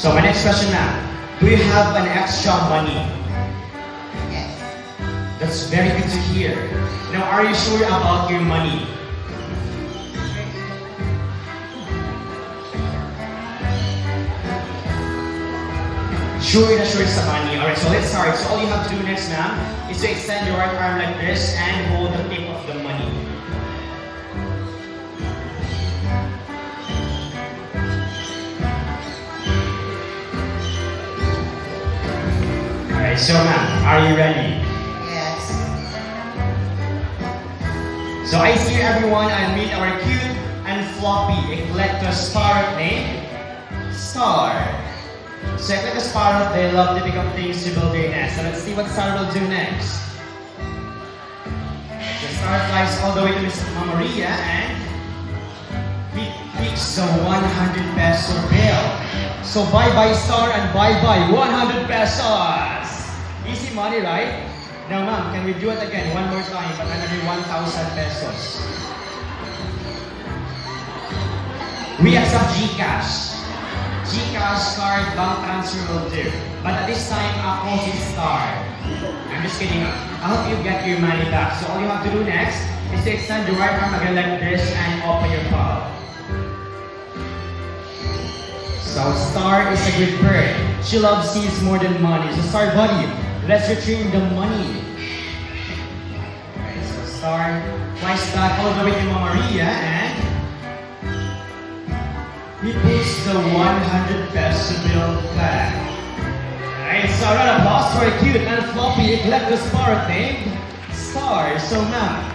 So my next question now, do you have an extra money? Yes. That's very good to hear. Now, are you sure about your money? Sure na sure sa money. Alright, so let's start. So all you have to do next, ma'am, is to extend your right arm like this and hold the tip of the money. Alright, so ma'am, are you ready? Yes. So I see everyone and meet our cute and floppy Eclectus parrot named Star. So Eclectus parrot, they love to pick up things to build their nest. So let's see what Star will do next. So Star flies all the way to Miss Mama Maria and picks the 100 peso bill. So bye-bye Star and bye-bye 100 pesos. Easy money, right? Now ma'am, can we do it again one more time but another 1,000 pesos? We accept GCash. GCash card bank transfer will do. But at this time, ako si Star. I'm just kidding. I'll help you get your money back. So all you have to do next is to extend your right arm again like this and open your palm. So Star is a good bird. She loves seeds more than money. So Star buddy, let's retrieve the money. Alright, so Star flies back all the way to Mama Maria and he puts the 100 peso bill back. Alright, so a round of applause for a cute and floppy Eclectus parrot named Star. So ma'am,